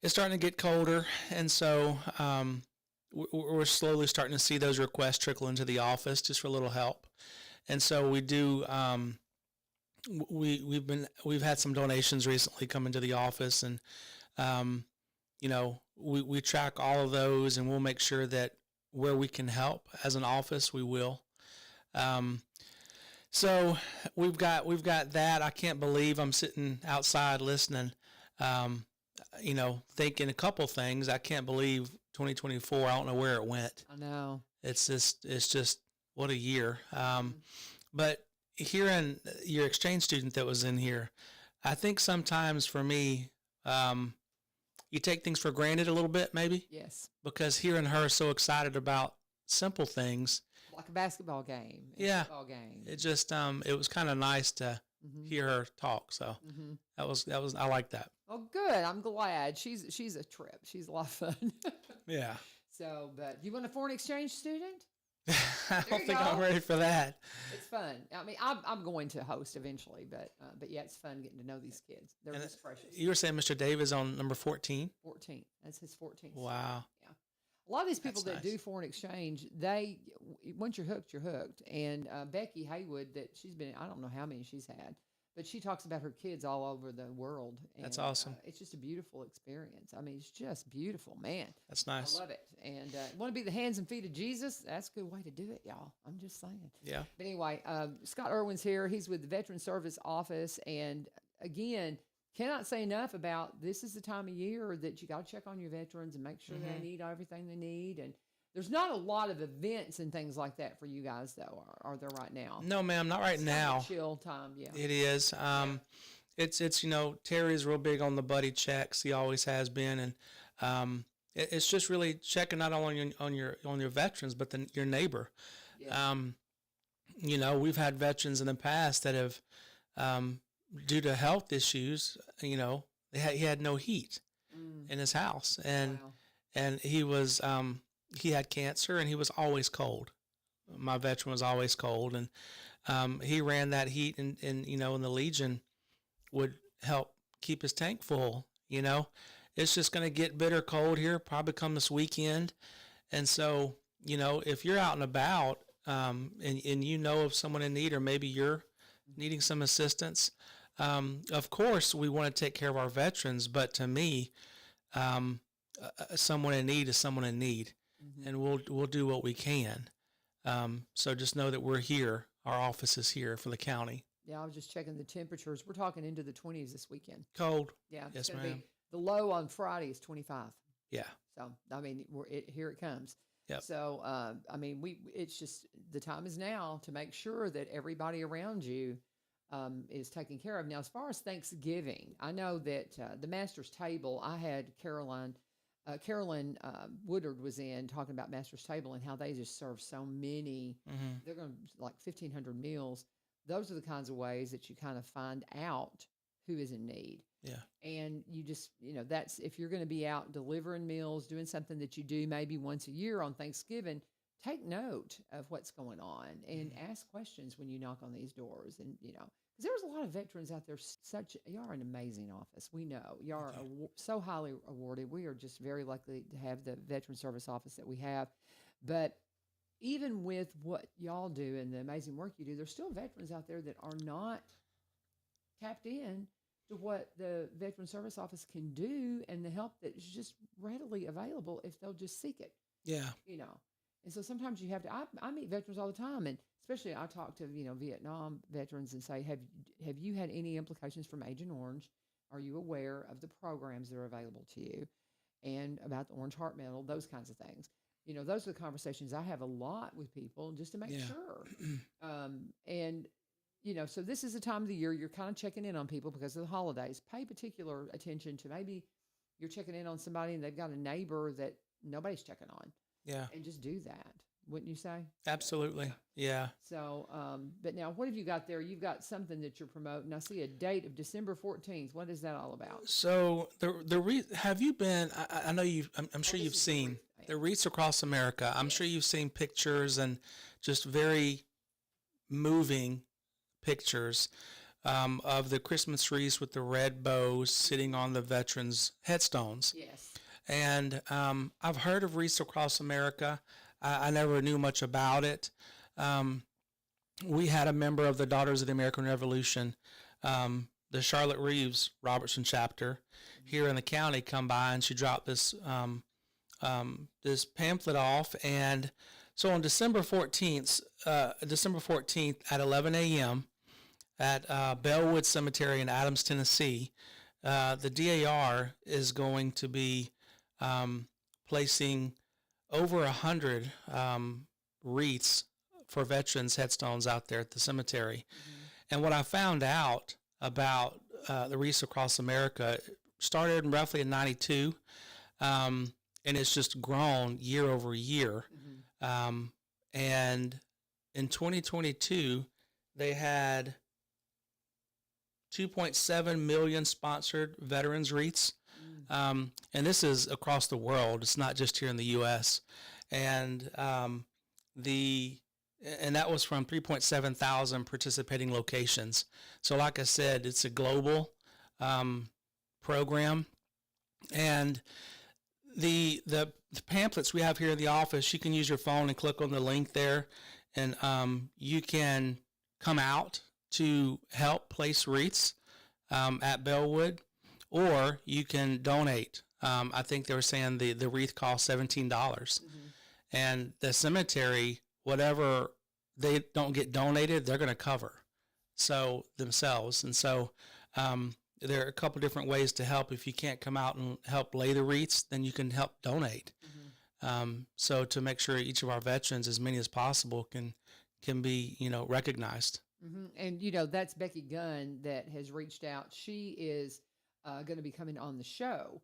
it's starting to get colder, and so we're slowly starting to see those requests trickle into the office just for a little help. And so we do. We've had some donations recently come into the office, and we track all of those, and we'll make sure that where we can help as an office, we will. So we've got that. I can't believe I'm sitting outside listening, thinking a couple things. I can't believe 2024. I don't know where it went. I know. It's just what a year. But hearing your exchange student that was in here, I think sometimes for me, you take things for granted a little bit, maybe. Yes. Because hearing her so excited about simple things, like a basketball game. Football game. It just it was kind of nice to hear her talk. So that was I like that. Oh, good. I'm glad. She's a trip. She's a lot of fun. Yeah. So, but you want a foreign exchange student? I don't think I'm ready for that. It's fun. I mean, I'm going to host eventually, but yeah, it's fun getting to know these kids. They're just precious. You were saying Mr. Dave is on number 14? 14. That's his 14th. Wow. Yeah. A lot of these people That's that nice. do foreign exchange, once you're hooked, you're hooked. And Becky Haywood, that she's been, I don't know how many she's had, but she talks about her kids all over the world. And, That's awesome. It's just a beautiful experience. I mean, it's just beautiful, man. That's nice. I love it. And want to be the hands and feet of Jesus? That's a good way to do it, y'all. I'm just saying. Yeah. But anyway, Scott Erwin's here. He's with the Veteran Service Office. And again, cannot say enough about this is the time of year that you got to check on your veterans and make sure they need everything they need. And there's not a lot of events and things like that for you guys, though, are there right now? No, ma'am, not right now. It's chill time, yeah. It is. It's Terry's real big on the buddy checks. He always has been, and it's just really checking not only on your veterans, but your neighbor. Yeah. We've had veterans in the past that have, due to health issues, he had no heat in his house, and Wow. and he had cancer, and he was always cold. My veteran was always cold, and he ran that heat, and the Legion would help keep his tank full. It's just going to get bitter cold here, probably come this weekend, And so, if you're out and about, and you know of someone in need, or maybe you're needing some assistance, of course we want to take care of our veterans. But to me, someone in need is someone in need, and we'll do what we can. So just know that we're here. Our office is here for the county. Yeah, I was just checking the temperatures. We're talking into the 20s this weekend. Cold. Yeah, Yes, it's gonna ma'am. be the low on Friday is 25. Yeah. So I mean, here it comes. Yep. So I mean, it's just the time is now to make sure that everybody around you is taken care of. Now, as far as Thanksgiving, I know that the master's table. I had Carolyn Woodard was in talking about master's table and how they just serve so many. Mm-hmm. They're going to like 1,500 meals. Those are the kinds of ways that you kind of find out who is in need. Yeah. And you just, that's if you're going to be out delivering meals, doing something that you do maybe once a year on Thanksgiving, take note of what's going on and ask questions when you knock on these doors. And, because there's a lot of veterans out there. You are an amazing office. We know you are so highly awarded. We are just very lucky to have the veteran service office that we have. But even with what y'all do and the amazing work you do, there's still veterans out there that are not tapped in to what the Veteran Service Office can do and the help that is just readily available if they'll just seek it. Yeah. And so sometimes you have to. I meet veterans all the time, and especially I talk to Vietnam veterans and say, have you had any implications from Agent Orange? Are you aware of the programs that are available to you, and about the Orange Heart Medal, those kinds of things? Those are the conversations I have a lot with people just to make sure. And so this is the time of the year you're kind of checking in on people because of the holidays. Pay particular attention to maybe you're checking in on somebody and they've got a neighbor that nobody's checking on. Yeah. And just do that, wouldn't you say? Absolutely. Yeah. So, but now what have you got there? You've got something that you're promoting. I see a date of December 14th. What is that all about? So have you been? I know I'm sure you've seen the wreaths across America. I'm sure you've seen pictures and just very moving pictures of the Christmas wreaths with the red bows sitting on the veterans' headstones. Yes. And I've heard of wreaths across America. I never knew much about it. We had a member of the Daughters of the American Revolution, the Charlotte Reeves Robertson chapter here in the county, come by, and she dropped this this pamphlet off. And so on December 14th at 11 a.m. at Bellwood Cemetery in Adams, Tennessee, the DAR is going to be placing over 100 wreaths for veterans' headstones out there at the cemetery. And what I found out about the wreaths across America started roughly in '92, and it's just grown year over year. And in 2022, they had 2.7 million sponsored veterans wreaths. And this is across the world. It's not just here in the U.S. And and that was from 3.7 thousand participating locations. So like I said, it's a global program. And the pamphlets we have here in the office, you can use your phone and click on the link there, and you can come out to help place wreaths at Bellwood, or you can donate. I think they were saying the wreath costs $17. And the cemetery, whatever they don't get donated, they're going to cover themselves. And so there are a couple different ways to help. If you can't come out and help lay the wreaths, then you can help donate. So to make sure each of our veterans, as many as possible, can be recognized. And that's Becky Gunn that has reached out. She is going to be coming on the show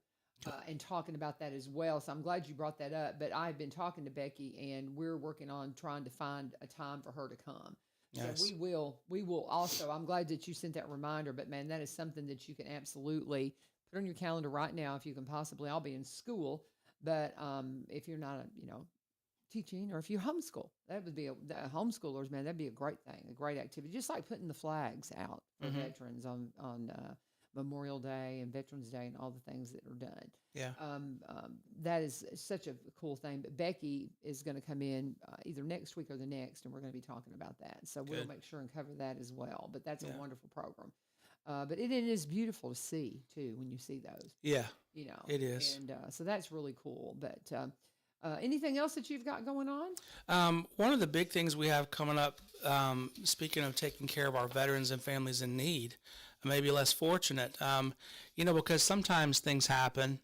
and talking about that as well. So I'm glad you brought that up. But I've been talking to Becky, and we're working on trying to find a time for her to come. Yes. So we will also. I'm glad that you sent that reminder. But man, that is something that you can absolutely put on your calendar right now if you can possibly. I'll be in school, but if you're not, teaching, or if you homeschool, that would be homeschoolers, man. That'd be a great thing, a great activity. Just like putting the flags out for veterans on Memorial Day and Veterans Day and all the things that are done. Yeah. That is such a cool thing. But Becky is going to come in either next week or the next, and we're going to be talking about that. So we'll Good. make sure and cover that as well. But that's Yeah. a wonderful program. But it is beautiful to see too when you see those. Yeah. You know, It is. and so that's really cool. But anything else that you've got going on? One of the big things we have coming up, speaking of taking care of our veterans and families in need, maybe less fortunate, because sometimes things happen.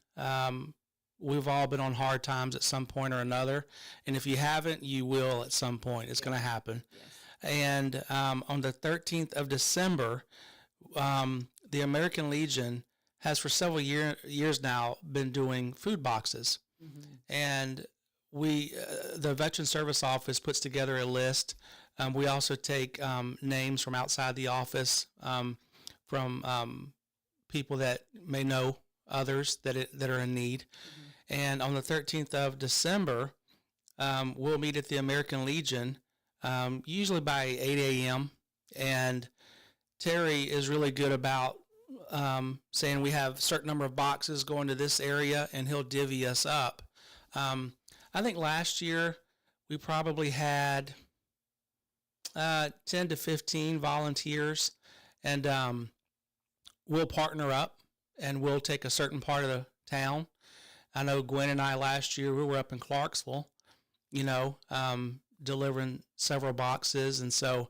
We've all been on hard times at some point or another. And if you haven't, you will at some point. It's going to happen. Yes. And on the 13th of December, the American Legion has for several years now been doing food boxes. Mm-hmm. And we, the Veteran Service Office puts together a list. We also take names from outside the office, from people that may know others that are in need. Mm-hmm. And on the 13th of December, we'll meet at the American Legion, usually by 8 a.m. And Terry is really good about saying we have a certain number of boxes going to this area, and he'll divvy us up. I think last year we probably had 10 to 15 volunteers, and we'll partner up, and we'll take a certain part of the town. I know Gwen and I last year, we were up in Clarksville, delivering several boxes. And so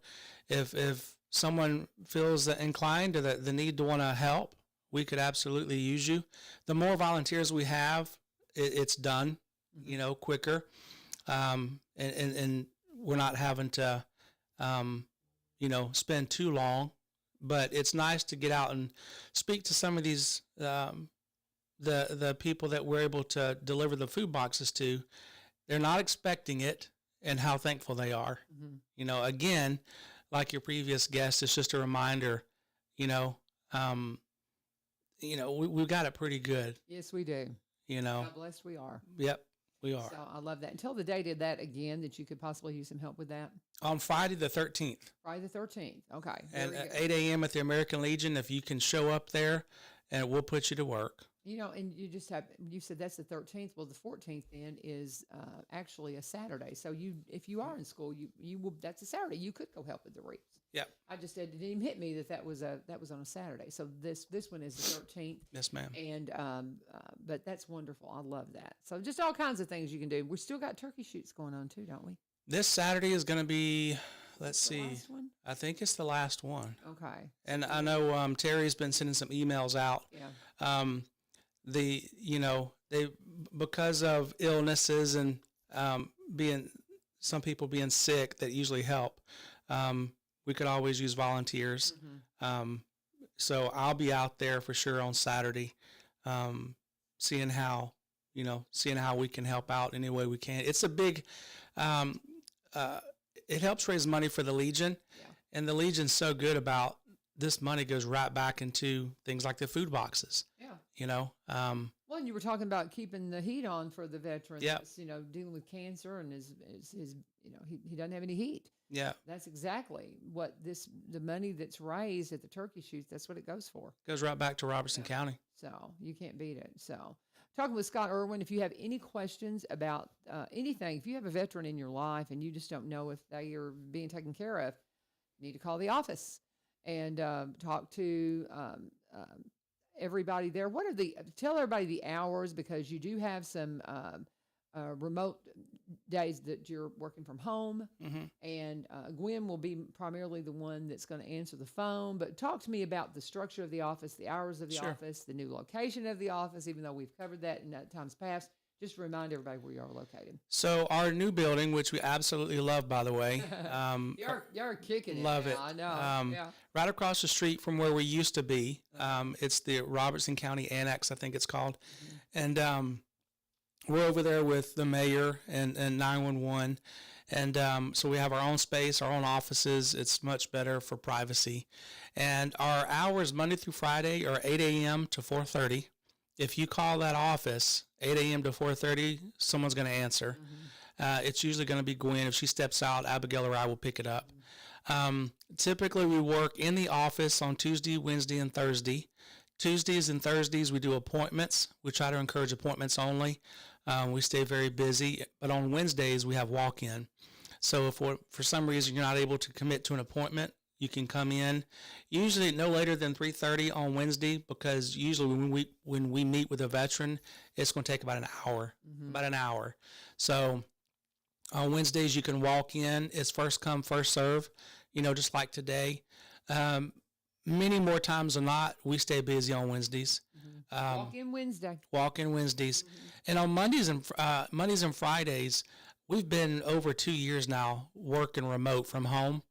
if someone feels inclined to the need to want to help, we could absolutely use you. The more volunteers we have, it's done, quicker. And we're not having to, spend too long, but it's nice to get out and speak to some of these, the people that we're able to deliver the food boxes to. They're not expecting it, and how thankful they are. Mm-hmm. Again, like your previous guest, it's just a reminder, we've got it pretty good. Yes, we do. How blessed we are. Yep, we are. So I love that. Until the date of that again, that you could possibly use some help with that. On Friday the 13th. Friday the 13th. Okay. And Very at good. 8 a.m. at the American Legion, if you can show up there, and we'll put you to work. And you said that's the 13th. Well, the 14th then is actually a Saturday. So if you are in school, you will, that's a Saturday. You could go help with the wreaths. Yep. I just it didn't even hit me that was on a Saturday. So this one is the 13th. Yes, ma'am. And but that's wonderful. I love that. So just all kinds of things you can do. We still got turkey shoots going on too, don't we? This Saturday is going to be, let's The see, last one? I think it's the last one. Okay. And I know Terry's been sending some emails out. Yeah. They because of illnesses and some people being sick that usually help. We could always use volunteers. Mm-hmm. So I'll be out there for sure on Saturday, seeing how we can help out any way we can. It's a big, it helps raise money for the Legion. Yeah. And the Legion's so good about this money goes right back into things like the food boxes. Yeah. Well, and you were talking about keeping the heat on for the veterans. Yep. Dealing with cancer and his he doesn't have any heat. Yeah. That's exactly what the money that's raised at the turkey shoots, that's what it goes for. Goes right back to Robertson County. So you can't beat it. So talking with Scott Erwin, if you have any questions about anything, if you have a veteran in your life and you just don't know if they are being taken care of, you need to call the office and talk to everybody there. Tell everybody the hours, because you do have some remote days that you're working from home. Mm-hmm. And Gwen will be primarily the one that's going to answer the phone. But talk to me about the structure of the office, the hours of the Sure. office, the new location of the office, even though we've covered that in times past. Just remind everybody where you are located. So our new building, which we absolutely love, by the way, You're kicking it. love now, it. I know. Yeah. Right across the street from where we used to be. It's the Robertson County Annex, I think it's called. Mm-hmm. And we're over there with the mayor and 911. And so we have our own space, our own offices. It's much better for privacy. And our hours Monday through Friday are 8 a.m. to 4:30. If you call that office 8 a.m. to 4:30, someone's going to answer. Mm-hmm. It's usually going to be Gwen. If she steps out, Abigail or I will pick it up. Typically, we work in the office on Tuesday, Wednesday, and Thursday. Tuesdays and Thursdays, we do appointments. We try to encourage appointments only. We stay very busy, but on Wednesdays, we have walk-in. So if for some reason you're not able to commit to an appointment, you can come in usually no later than 3:30 on Wednesday, because usually when we meet with a veteran, it's going to take about an hour. So on Wednesdays, you can walk in. It's first come, first serve, just like today. Many more times than not, we stay busy on Wednesdays. Walk-in Wednesday. Walk-in Wednesdays. And on Mondays and Fridays, we've been over 2 years now working remote from home.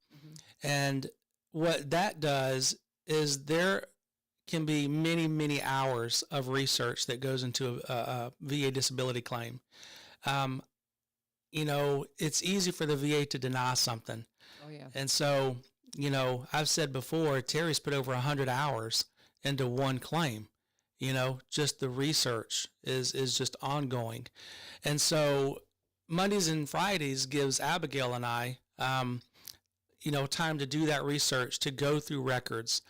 And what that does is there can be many, many hours of research that goes into a VA disability claim. It's easy for the VA to deny something. Oh, yeah. And so, I've said before, Terry's put over 100 hours into one claim. Just the research is just ongoing. And so Mondays and Fridays gives Abigail and I, time to do that research, to go through records.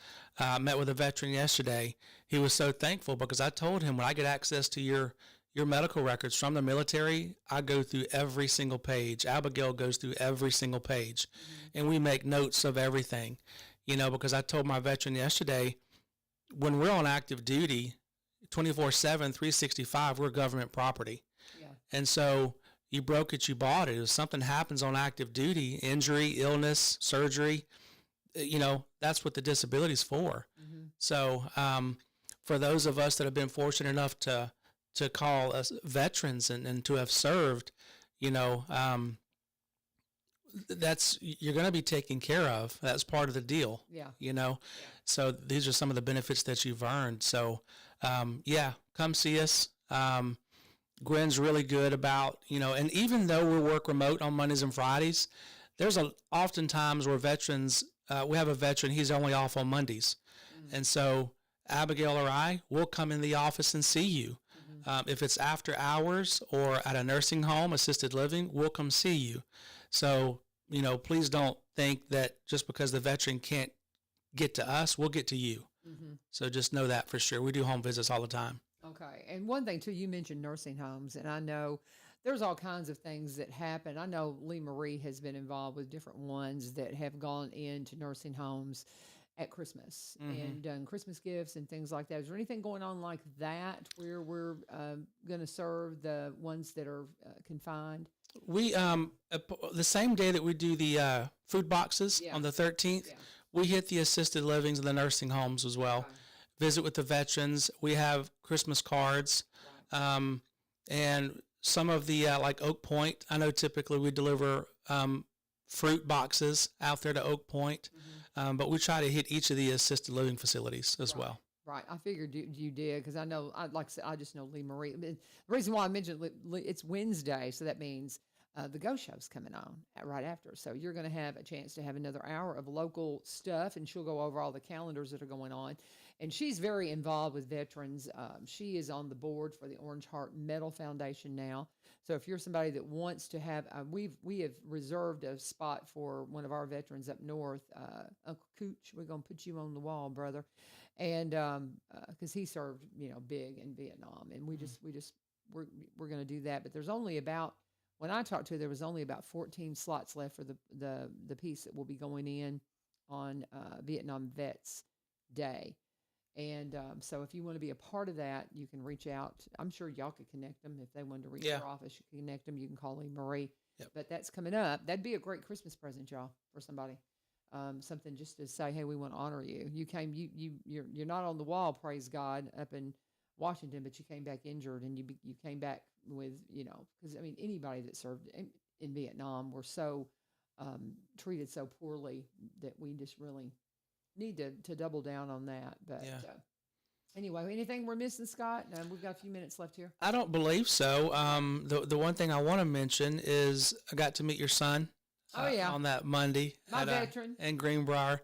Met with a veteran yesterday. He was so thankful because I told him, when I get access to your medical records from the military, I go through every single page. Abigail goes through every single page, and we make notes of everything, because I told my veteran yesterday, when we're on active duty, 24/7, 365, we're government property. Yeah. And so you broke it, you bought it. If something happens on active duty, injury, illness, surgery, that's what the disability is for. So for those of us that have been fortunate enough to call us veterans and to have served, that's, you're going to be taken care of. That's part of the deal. Yeah. So these are some of the benefits that you've earned. So come see us. Gwen's really good about, and even though we work remote on Mondays and Fridays, there's often times where veterans, we have a veteran, he's only off on Mondays. And so Abigail or I will come in the office and see you. If it's after hours or at a nursing home, assisted living, we'll come see you. So, please don't think that just because the veteran can't get to us, we'll get to you. So just know that for sure. We do home visits all the time. Okay. And one thing too, you mentioned nursing homes, and I know there's all kinds of things that happen. I know Lee Marie has been involved with different ones that have gone into nursing homes at Christmas and done Christmas gifts and things like that. Is there anything going on like that where we're going to serve the ones that are confined? We, the same day that we do the food boxes on the 13th, we hit the assisted livings and the nursing homes as well. Visit with the veterans. We have Christmas cards, and some of the like Oak Point. I know typically we deliver fruit boxes out there to Oak Point, but we try to hit each of the assisted living facilities as well. Right. I figured you did, because I know, like I said, I just know Lee Marie. The reason why I mentioned it's Wednesday, so that means the Go Show's coming on right after. So you're going to have a chance to have another hour of local stuff, and she'll go over all the calendars that are going on. And she's very involved with veterans. She is on the board for the Orange Heart Medal Foundation now. So if you're somebody that wants to have, we have reserved a spot for one of our veterans up north, Uncle Cooch. We're going to put you on the wall, brother. And because he served, big in Vietnam, and we're going to do that. But there's only about, when I talked to her, there was only about 14 slots left for the piece that will be going in on Vietnam Vets Day. And so if you want to be a part of that, you can reach out. I'm sure y'all could connect them. If they wanted to reach your office, you can connect them. You can call Lee Marie. Yep. But that's coming up. That'd be a great Christmas present, y'all, for somebody. Something just to say, hey, we want to honor you. You came, you're not on the wall, praise God, up in Washington, but you came back injured, and you came back with, because anybody that served in Vietnam were so treated so poorly that we just really need to double down on that. But anyway, anything we're missing, Scott? We've got a few minutes left here. I don't believe so. The one thing I want to mention is I got to meet your son. On that Monday my veteran in Greenbrier.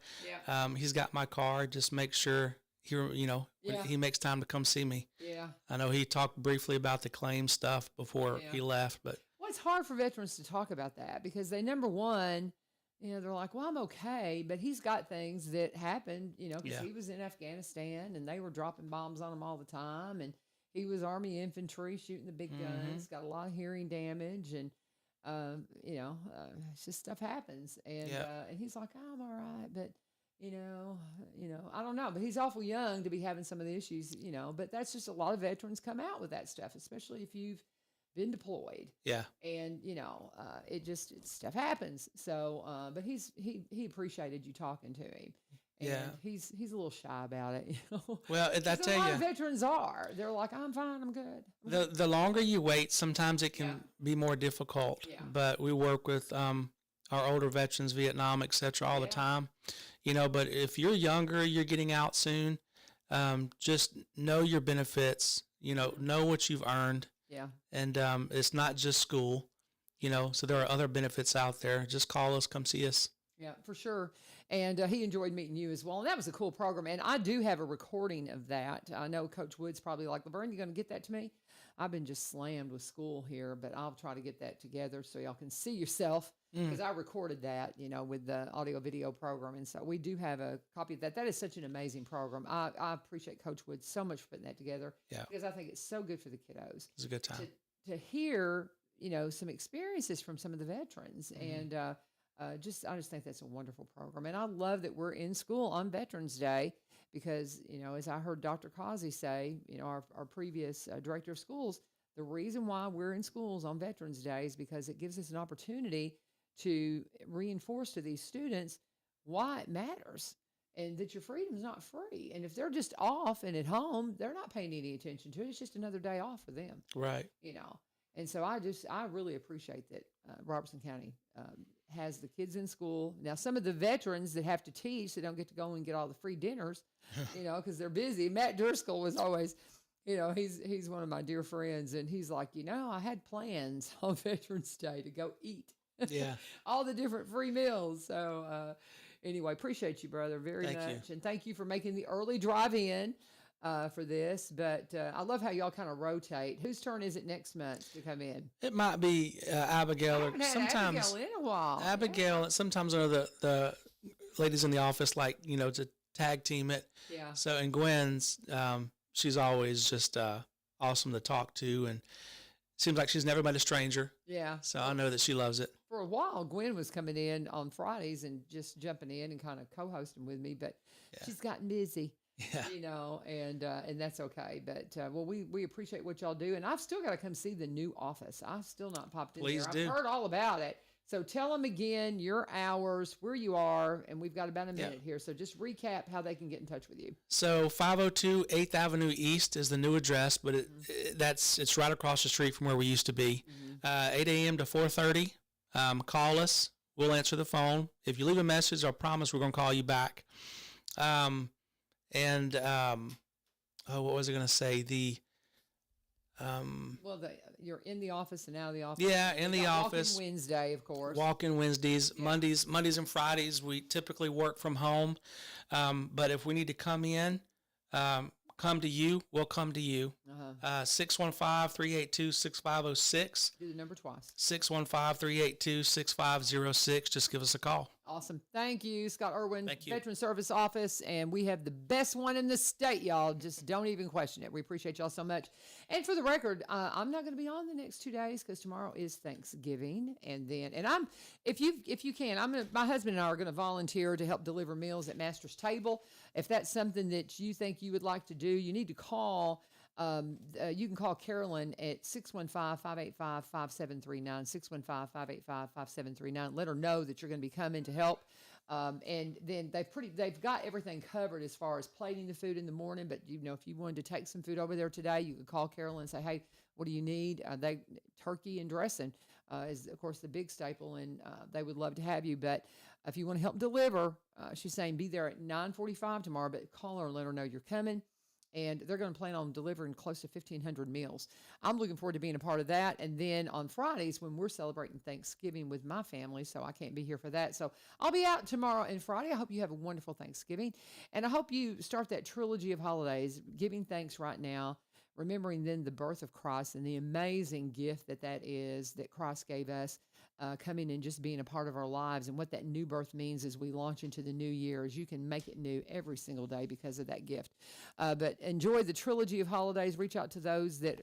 He's got my card. Just make sure he makes time to come see me. I know he talked briefly about the claim stuff before he left, but it's hard for veterans to talk about that, because they, number one, they're like, well, I'm okay, but he's got things that happened, because Yeah. he was in Afghanistan and they were dropping bombs on him all the time. And he was Army infantry shooting the big guns, got a lot of hearing damage. And, it's just stuff happens. And he's like, I'm all right. But, I don't know. But he's awful young to be having some of the issues, but that's just a lot of veterans come out with that stuff, especially if you've been deployed. Yeah. And stuff happens. So, but he appreciated you talking to him. And Yeah. he's a little shy about it. Well, I 'Cause a tell lot you, of veterans are. They're like, I'm fine. I'm good. the longer you wait, sometimes it can be more difficult. Yeah. But we work with our older veterans, Vietnam, et cetera, all the time. But if you're younger, you're getting out soon. Just know your benefits. Know what you've earned. Yeah. And it's not just school. So there are other benefits out there. Just call us, come see us. Yeah, for sure. And he enjoyed meeting you as well. And that was a cool program. And I do have a recording of that. I know Coach Wood's probably like, LaVern, you going to get that to me? I've been just slammed with school here, but I'll try to get that together so y'all can see yourself, because I recorded that, with the audio video program. And so we do have a copy of that. That is such an amazing program. I appreciate Coach Wood so much for putting that together. Yeah. Because I think it's so good for the kiddos. It's a good time. To hear, some experiences from some of the veterans. And I just think that's a wonderful program. And I love that we're in school on Veterans Day because, as I heard Dr. Causey say, our previous director of schools, the reason why we're in schools on Veterans Day is because it gives us an opportunity to reinforce to these students why it matters and that your freedom's not free. And if they're just off and at home, they're not paying any attention to it. It's just another day off for them. Right. And so I really appreciate that Robertson County has the kids in school. Now, some of the veterans that have to teach, they don't get to go and get all the free dinners, because they're busy. Matt Driscoll was always, he's one of my dear friends. And he's like, I had plans on Veterans Day to go eat. Yeah. all the different free meals. So anyway, appreciate you, brother, very Thank much. you. And thank you for making the early drive in for this. But I love how y'all kind of rotate. Whose turn is it next month to come in? It might be Abigail, I or haven't had sometimes Abigail in a while. Abigail. Sometimes one of the ladies in the office like to tag team it. Yeah. So and Gwen's she's always just awesome to talk to, and seems like she's never met a stranger. Yeah. So I know that she loves it. For a while, Gwen was coming in on Fridays and just jumping in and kind of co-hosting with me, but she's gotten busy. Yeah. And that's okay. But we appreciate what y'all do, and I've still got to come see the new office. I've still not popped in Please there. do. I've heard all about it. So tell them again your hours, where you are, and we've got about a minute here. So just recap how they can get in touch with you. So 502 8th Avenue East is the new address, but it's right across the street from where we used to be. 8 a.m. to 4:30. Call us. We'll answer the phone. If you leave a message, I promise we're going to call you back. What was I going to say? You're in the office and out of the office. Yeah, in the office. Walk-in Wednesday, of course. Walk-in Wednesdays, Mondays and Fridays. We typically work from home, but if we need to come in, come to you, we'll come to you. 615-382-6506. Do the number twice. 615-382-6506. Just give us a call. Awesome. Thank you, Scott Erwin, Thank you. Veteran Service Office. And we have the best one in the state, y'all. Just don't even question it. We appreciate y'all so much. And for the record, I'm not going to be on the next 2 days because tomorrow is Thanksgiving. If you can, my husband and I are going to volunteer to help deliver meals at Master's Table. If that's something that you think you would like to do, you need to call. You can call Carolyn at 615-585-5739, 615-585-5739. Let her know that you're going to be coming to help. And then they've got everything covered as far as plating the food in the morning. But if you wanted to take some food over there today, you could call Carolyn and say, hey, what do you need? Turkey and dressing is of course the big staple, and they would love to have you. But if you want to help deliver, she's saying be there at 9:45 tomorrow, but call her and let her know you're coming. And they're going to plan on delivering close to 1,500 meals. I'm looking forward to being a part of that. And then on Fridays, when we're celebrating Thanksgiving with my family, so I can't be here for that. So I'll be out tomorrow and Friday. I hope you have a wonderful Thanksgiving. And I hope you start that trilogy of holidays, giving thanks right now, remembering then the birth of Christ and the amazing gift that is that Christ gave us. coming and just being a part of our lives, and what that new birth means as we launch into the new year, is you can make it new every single day because of that gift. But enjoy the trilogy of holidays. Reach out to those that